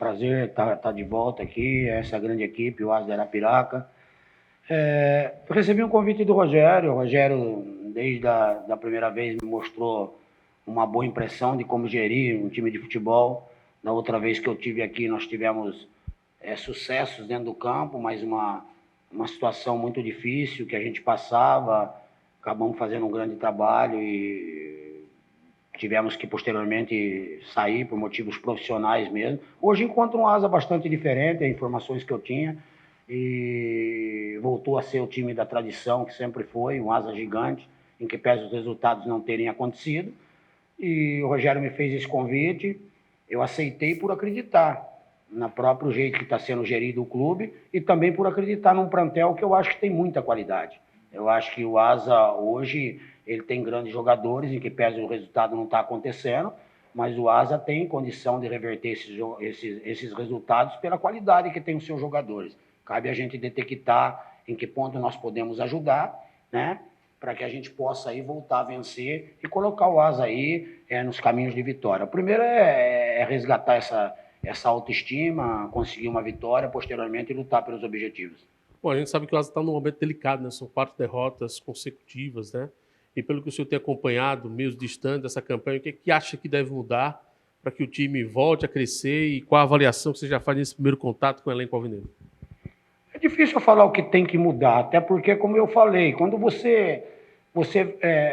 prazer estar de volta aqui, essa grande equipe, o Asa de Arapiraca. Eu recebi um convite do Rogério. O Rogério, desde a primeira vez, me mostrou uma boa impressão de como gerir um time de futebol. Na outra vez que eu tive aqui, nós tivemos sucessos dentro do campo, mas uma situação muito difícil que a gente passava. Acabamos fazendo um grande trabalho e tivemos que posteriormente sair por motivos profissionais mesmo. Hoje encontro um Asa bastante diferente, as informações que eu tinha, e voltou a ser o time da tradição que sempre foi, um Asa gigante, em que pese os resultados não terem acontecido. E o Rogério me fez esse convite, eu aceitei por acreditar no próprio jeito que está sendo gerido o clube e também por acreditar num plantel que eu acho que tem muita qualidade. Eu acho que o Asa hoje ele tem grandes jogadores, em que pese o resultado não está acontecendo, mas o Asa tem condição de reverter esses resultados pela qualidade que tem os seus jogadores. Cabe a gente detectar em que ponto nós podemos ajudar, né, para que a gente possa aí voltar a vencer e colocar o Asa aí nos caminhos de vitória. O primeiro é resgatar essa autoestima, conseguir uma vitória, posteriormente lutar pelos objetivos. Bom, a gente sabe que o Asa está num momento delicado, né? São 4 derrotas consecutivas, né? E pelo que o senhor tem acompanhado, meio distante dessa campanha, o que é que acha que deve mudar para que o time volte a crescer e qual a avaliação que você já faz nesse primeiro contato com o elenco alvinegro? É difícil falar o que tem que mudar, até porque, como eu falei, quando você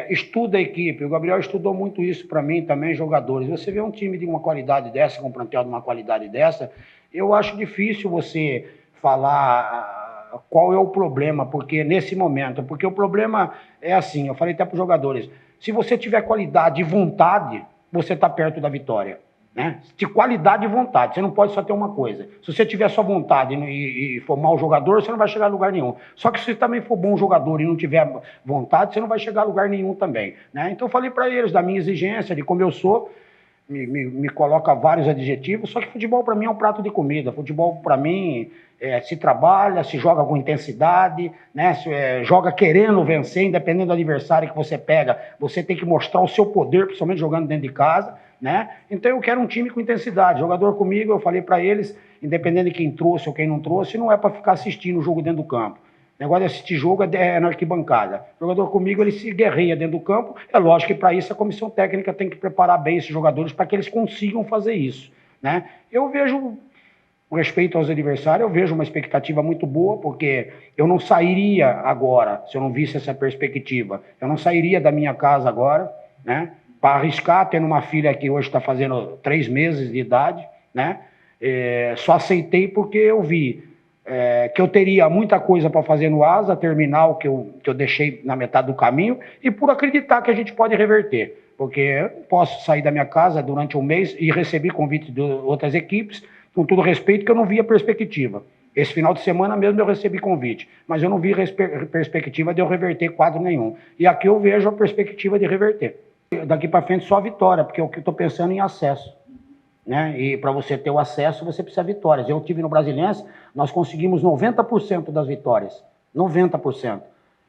estuda a equipe, o Gabriel estudou muito isso para mim também, jogadores. Você vê um time de uma qualidade dessa, com um plantel de uma qualidade dessa, eu acho difícil você falar qual é o problema, porque nesse momento, porque o problema é assim, eu falei até para os jogadores, se você tiver qualidade e vontade, você está perto da vitória. Né? De qualidade e vontade, você não pode só ter uma coisa. Se você tiver só vontade e for mau jogador, você não vai chegar a lugar nenhum. Só que se você também for bom jogador e não tiver vontade, você não vai chegar a lugar nenhum também. Né? Então eu falei para eles da minha exigência, de como eu sou, me coloca vários adjetivos, só que futebol para mim é um prato de comida. Futebol para mim se trabalha, se joga com intensidade, né? Joga querendo vencer, independente do adversário que você pega, você tem que mostrar o seu poder, principalmente jogando dentro de casa, né? Então eu quero um time com intensidade. Jogador comigo, eu falei para eles, independente de quem trouxe ou quem não trouxe, não é para ficar assistindo o jogo dentro do campo. O negócio de assistir jogo é na arquibancada. O jogador comigo, ele se guerreia dentro do campo. É lógico que para isso a comissão técnica tem que preparar bem esses jogadores para que eles consigam fazer isso, né? Eu vejo, com respeito aos adversários, eu vejo uma expectativa muito boa, porque eu não sairia agora, se eu não visse essa perspectiva, eu não sairia da minha casa agora, né, para arriscar, tendo uma filha que hoje está fazendo 3 meses de idade, né? Só aceitei porque eu vi que eu teria muita coisa para fazer no Asa, terminal que eu deixei na metade do caminho, e por acreditar que a gente pode reverter, porque eu posso sair da minha casa durante um mês e receber convite de outras equipes, com todo respeito, que eu não via perspectiva. Esse final de semana mesmo eu recebi convite, mas eu não vi perspectiva de eu reverter quadro nenhum. E aqui eu vejo a perspectiva de reverter. Daqui para frente só vitória, porque eu estou pensando em acesso. Né? E para você ter o acesso, você precisa de vitórias. Eu tive no Brasiliense, nós conseguimos 90% das vitórias. 90%.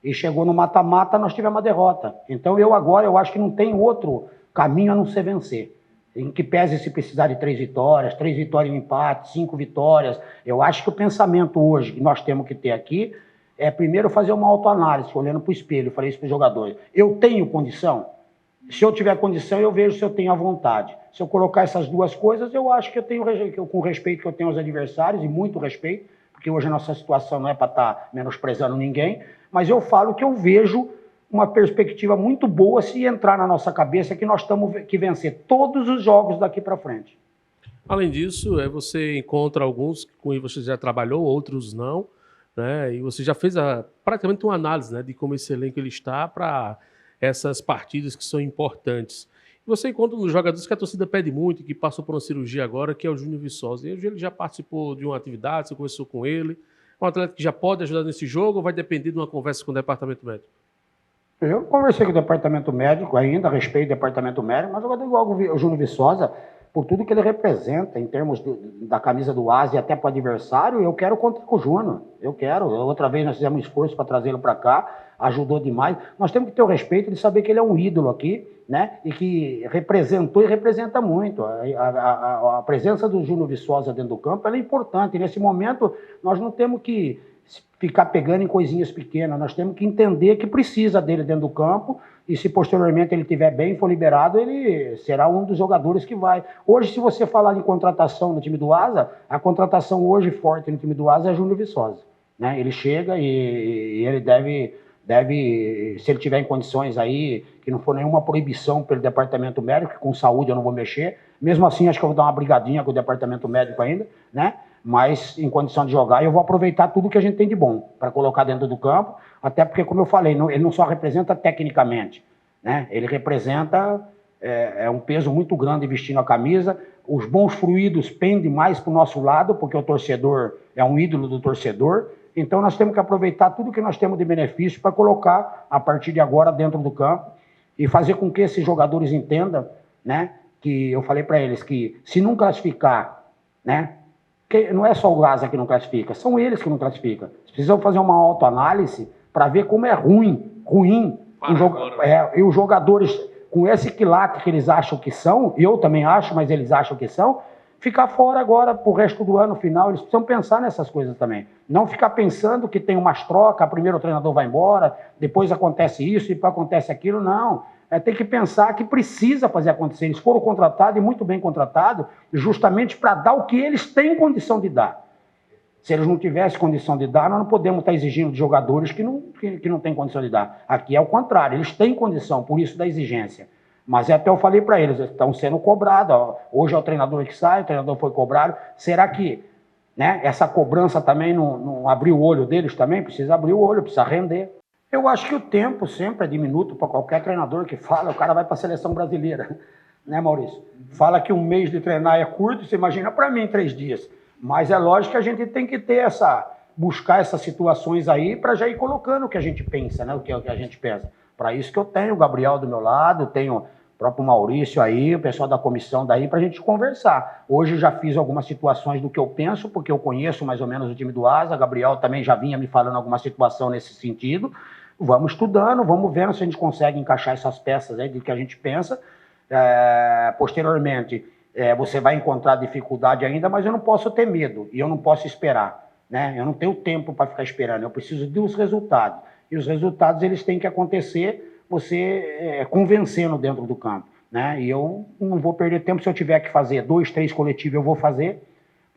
E chegou no mata-mata, nós tivemos uma derrota. Então eu acho que não tem outro caminho a não ser vencer. Em que pese se precisar de 3 vitórias e um empate, 5 vitórias. Eu acho que o pensamento hoje que nós temos que ter aqui é primeiro fazer uma autoanálise, olhando para o espelho. Eu falei isso para os jogadores. Eu tenho condição? Se eu tiver condição, eu vejo se eu tenho a vontade. Se eu colocar essas duas coisas, eu acho que eu tenho, com o respeito que eu tenho aos adversários, e muito respeito, porque hoje a nossa situação não é para estar menosprezando ninguém, mas eu falo que eu vejo uma perspectiva muito boa se entrar na nossa cabeça que nós temos que vencer todos os jogos daqui para frente. Além disso, você encontra alguns com quem você já trabalhou, outros não, né? E você já fez praticamente uma análise, né, de como esse elenco ele está para essas partidas que são importantes. E você encontra uns jogadores que a torcida pede muito, que passou por uma cirurgia agora, que é o Júnior Viçosa. E ele já participou de uma atividade, você conversou com ele. É um atleta que já pode ajudar nesse jogo ou vai depender de uma conversa com o departamento médico? Eu conversei com o departamento médico ainda, a respeito do departamento médico, mas jogador igual o Júnior Viçosa, por tudo que ele representa em termos da camisa do Asa e até para o adversário, eu quero contar com o Júnior. Eu quero. Outra vez nós fizemos um esforço para trazê-lo para cá, ajudou demais. Nós temos que ter o respeito de saber que ele é um ídolo aqui, né? E que representou e representa muito. A presença do Júnior Viçosa dentro do campo ela é importante. E nesse momento, nós não temos que ficar pegando em coisinhas pequenas. Nós temos que entender que precisa dele dentro do campo e se posteriormente ele estiver bem, for liberado, ele será um dos jogadores que vai. Hoje, se você falar em contratação no time do Asa, a contratação hoje forte no time do Asa é Júnior Viçosa, né? Ele chega e ele deve, se ele tiver em condições aí, que não for nenhuma proibição pelo departamento médico, que com saúde eu não vou mexer, mesmo assim acho que eu vou dar uma brigadinha com o departamento médico ainda, né? Mas em condição de jogar, eu vou aproveitar tudo que a gente tem de bom para colocar dentro do campo, até porque, como eu falei, ele não só representa tecnicamente, né? Ele representa um peso muito grande vestindo a camisa, os bons fluidos pendem mais para o nosso lado, porque o torcedor é um ídolo do torcedor, então nós temos que aproveitar tudo que nós temos de benefício para colocar, a partir de agora, dentro do campo, e fazer com que esses jogadores entendam, né? Que eu falei para eles que se não classificar, né? Porque não é só o Asa que não classifica, são eles que não classificam. Eles precisam fazer uma autoanálise para ver como é ruim e os jogadores com esse quilate que eles acham que são, eu também acho, mas eles acham que são, ficar fora agora pro resto do ano final. Eles precisam pensar nessas coisas também. Não ficar pensando que tem umas trocas, primeiro o treinador vai embora, depois acontece isso, depois acontece aquilo, não. Tem que pensar que precisa fazer acontecer. Eles foram contratados, e muito bem contratados, justamente para dar o que eles têm condição de dar. Se eles não tivessem condição de dar, nós não podemos estar exigindo de jogadores que não têm condição de dar. Aqui é o contrário, eles têm condição, por isso da exigência. Mas até eu falei para eles, estão sendo cobrados. Hoje é o treinador que sai, o treinador foi cobrado. Será que, né, essa cobrança também não abriu o olho deles também? Precisa abrir o olho, precisa render. Eu acho que o tempo sempre é diminuto para qualquer treinador que fala, o cara vai para a seleção brasileira, né, Maurício? Fala que um mês de treinar é curto, você imagina para mim 3 dias. Mas é lógico que a gente tem que ter buscar essas situações aí para já ir colocando o que a gente pensa, né? O que a gente pensa. Para isso que eu tenho o Gabriel do meu lado, tenho o próprio Maurício aí, o pessoal da comissão daí, para a gente conversar. Hoje já fiz algumas situações do que eu penso, porque eu conheço mais ou menos o time do Asa, Gabriel também já vinha me falando alguma situação nesse sentido. Vamos estudando, vamos vendo se a gente consegue encaixar essas peças aí do que a gente pensa. Posteriormente, você vai encontrar dificuldade ainda, mas eu não posso ter medo e eu não posso esperar, né? Eu não tenho tempo para ficar esperando, eu preciso dos resultados. E os resultados eles têm que acontecer você convencendo dentro do campo, né? E eu não vou perder tempo. Se eu tiver que fazer 2, 3 coletivos, eu vou fazer,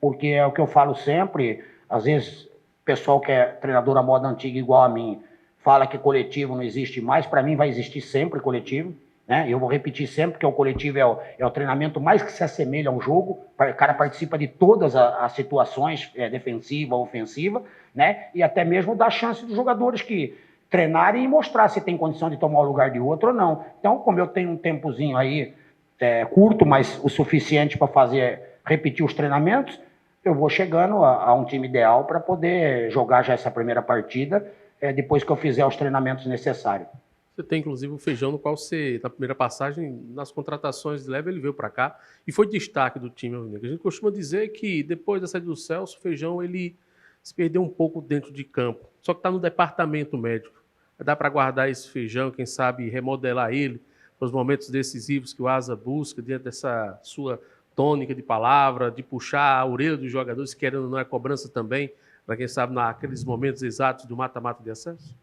porque é o que eu falo sempre. Às vezes, o pessoal que é treinador à moda antiga igual a mim, fala que coletivo não existe mais. Para mim vai existir sempre coletivo, né? Eu vou repetir sempre que o coletivo é o treinamento mais que se assemelha a um jogo. O cara participa de todas as situações, defensiva, ofensiva, né? E até mesmo dá chance dos jogadores que treinarem e mostrar se tem condição de tomar o lugar de outro ou não. Então, como eu tenho um tempozinho aí curto, mas o suficiente para repetir os treinamentos, eu vou chegando a um time ideal para poder jogar já essa primeira partida, depois que eu fizer os treinamentos necessários. Você tem, inclusive, o Feijão, no qual você, na primeira passagem, nas contratações de leve, ele veio para cá e foi destaque do time alvinegro. A gente costuma dizer que, depois da saída do Celso, o Feijão ele se perdeu um pouco dentro de campo, só que está no departamento médico. Dá para guardar esse Feijão, quem sabe remodelar ele para os momentos decisivos que o Asa busca, dentro dessa sua tônica de palavra, de puxar a orelha dos jogadores, querendo ou não é cobrança também, para quem sabe naqueles momentos exatos do mata-mata de acesso?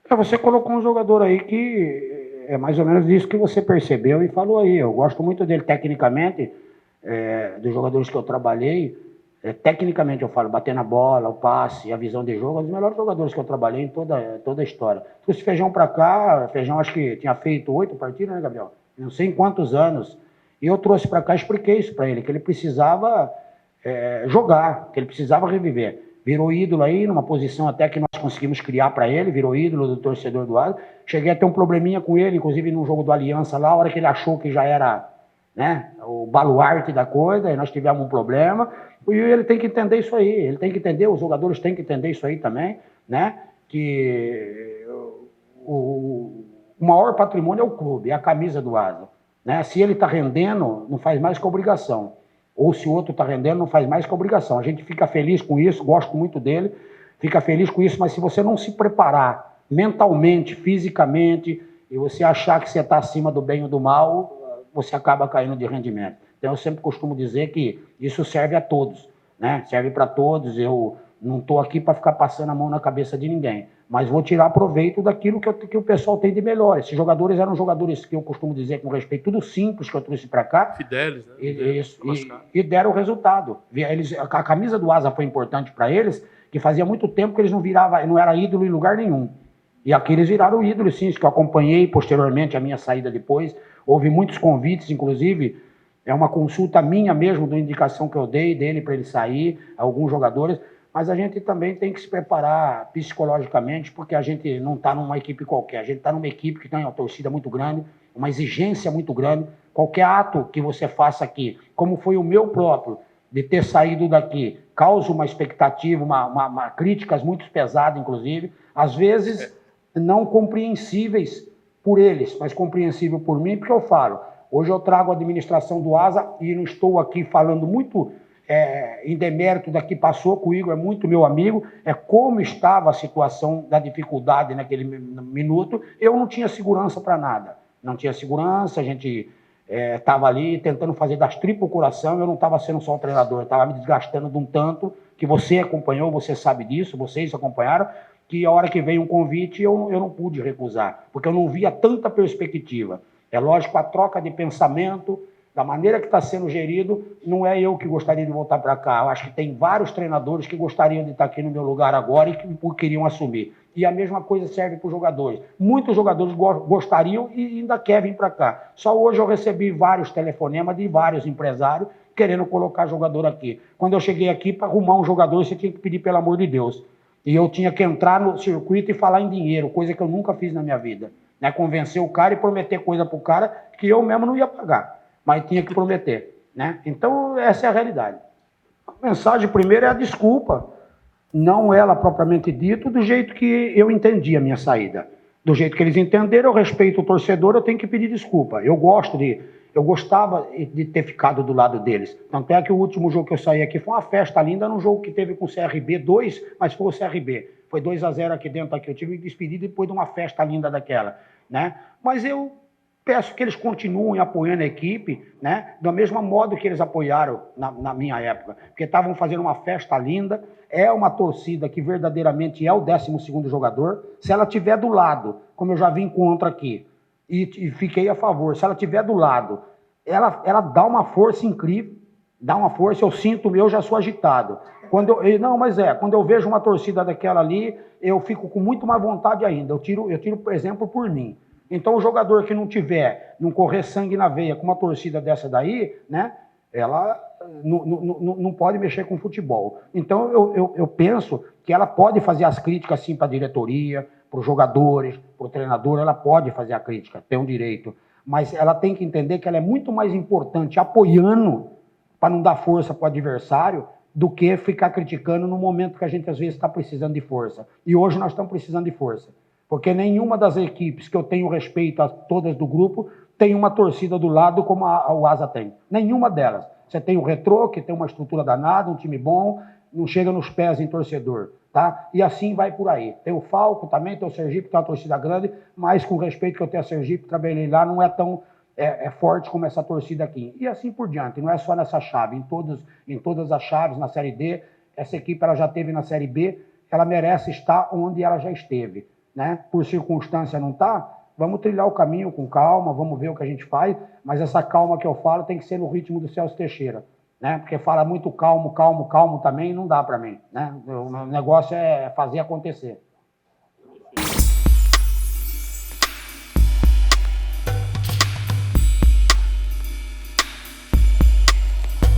Você colocou um jogador aí que é mais ou menos isso que você percebeu e falou aí. Eu gosto muito dele tecnicamente, dos jogadores que eu trabalhei. Tecnicamente eu falo, bater na bola, o passe, a visão de jogo, é um dos melhores jogadores que eu trabalhei em toda a história. Trouxe Feijão para cá, Feijão acho que tinha feito 8 partidas, né, Gabriel? Não sei em quantos anos. E eu trouxe para cá, expliquei isso para ele, que ele precisava jogar, que ele precisava reviver. Virou ídolo aí, numa posição até que nós conseguimos criar para ele, virou ídolo do torcedor do Asa. Cheguei a ter um probleminha com ele, inclusive num jogo do Aliança lá, a hora que ele achou que já era, né, o baluarte da coisa, e nós tivemos um problema. E ele tem que entender isso aí, ele tem que entender, os jogadores têm que entender isso aí também, né, que o maior patrimônio é o clube, é a camisa do Asa. né? Se ele está rendendo, não faz mais que obrigação. Ou se o outro está rendendo, não faz mais que obrigação. A gente fica feliz com isso, gosto muito dele, fica feliz com isso, mas se você não se preparar mentalmente, fisicamente, e você achar que você está acima do bem ou do mal, você acaba caindo de rendimento. Então eu sempre costumo dizer que isso serve a todos, né? Serve para todos. Eu não estou aqui para ficar passando a mão na cabeça de ninguém, mas vou tirar proveito daquilo que o pessoal tem de melhor. Esses jogadores eram jogadores que eu costumo dizer, com respeito, tudo simples que eu trouxe para cá. Fidelis, né? E deram o resultado. A camisa do Asa foi importante para eles, que fazia muito tempo que eles não era ídolo em lugar nenhum. E aqui eles viraram ídolos, sim, que eu acompanhei posteriormente a minha saída depois. Houve muitos convites, inclusive, é uma consulta minha mesmo, de uma indicação que eu dei dele para ele sair, alguns jogadores. Mas a gente também tem que se preparar psicologicamente, porque a gente não está numa equipe qualquer. A gente está numa equipe que tem uma torcida muito grande, uma exigência muito grande. Qualquer ato que você faça aqui, como foi o meu próprio, de ter saído daqui, causa uma expectativa, uma críticas muito pesadas, inclusive, às vezes não compreensíveis por eles, mas compreensível por mim, porque eu falo. Hoje eu trago a administração do Asa e não estou aqui falando muito em demérito da que passou, com o Igor é muito meu amigo, como estava a situação da dificuldade naquele minuto. Eu não tinha segurança para nada, não tinha segurança, a gente estava ali tentando fazer das tripas o coração. Eu não estava sendo só um treinador, eu estava me desgastando de um tanto, que você acompanhou, você sabe disso, vocês acompanharam, que a hora que veio um convite eu não pude recusar, porque eu não via tanta perspectiva. É lógico, a troca de pensamento, da maneira que está sendo gerido, não é eu que gostaria de voltar para cá. Eu acho que tem vários treinadores que gostariam de estar aqui no meu lugar agora e que queriam assumir. E a mesma coisa serve para os jogadores. Muitos jogadores gostariam e ainda querem vir para cá. Só hoje eu recebi vários telefonemas de vários empresários querendo colocar jogador aqui. Quando eu cheguei aqui, para arrumar um jogador, você tinha que pedir pelo amor de Deus. E eu tinha que entrar no circuito e falar em dinheiro, coisa que eu nunca fiz na minha vida. Né? Convencer o cara e prometer coisa para o cara que eu mesmo não ia pagar, mas tinha que prometer. Né? Então, essa é a realidade. A mensagem primeiro é a desculpa, não ela propriamente dito, do jeito que eu entendi a minha saída. Do jeito que eles entenderam, eu respeito o torcedor, eu tenho que pedir desculpa. Eu gostava de ter ficado do lado deles. Tanto é que o último jogo que eu saí aqui foi uma festa linda, num jogo que teve com o CRB 2, mas foi o CRB. Foi 2-0 aqui dentro, aqui. Eu tive que despedir depois de uma festa linda daquela. Né? Mas eu peço que eles continuem apoiando a equipe, né? Do mesmo modo que eles apoiaram na minha época. Porque estavam fazendo uma festa linda, é uma torcida que verdadeiramente é o 12º jogador. Se ela estiver do lado, como eu já vim contra aqui, e fiquei a favor, se ela estiver do lado, ela dá uma força incrível, dá uma força, eu sinto, eu já sou agitado. Quando eu vejo uma torcida daquela ali, eu fico com muito mais vontade ainda. Eu tiro por exemplo, por mim. Então, o jogador que não correr sangue na veia com uma torcida dessa daí, né, ela não pode mexer com futebol. Então, eu penso que ela pode fazer as críticas, sim, para a diretoria, para os jogadores, para o treinador, ela pode fazer a crítica, tem um direito. Mas ela tem que entender que ela é muito mais importante apoiando, para não dar força para o adversário, do que ficar criticando no momento que a gente, às vezes, está precisando de força. E hoje nós estamos precisando de força. Porque nenhuma das equipes que eu tenho respeito a todas do grupo tem uma torcida do lado como o Asa tem. Nenhuma delas. Você tem o Retrô, que tem uma estrutura danada, um time bom, não chega nos pés em torcedor. Tá? E assim vai por aí. Tem o Falco também, tem o Sergipe, que tem uma torcida grande, mas com respeito que eu tenho a Sergipe, trabalhei lá, não é tão forte como essa torcida aqui. E assim por diante, não é só nessa chave, em todas as chaves, na Série D, essa equipe ela já esteve na Série B, ela merece estar onde ela já esteve. Né? Por circunstância não está, vamos trilhar o caminho com calma, vamos ver o que a gente faz, mas essa calma que eu falo tem que ser no ritmo do Celso Teixeira, né? Porque fala muito calmo também, não dá para mim, né? O negócio é fazer acontecer.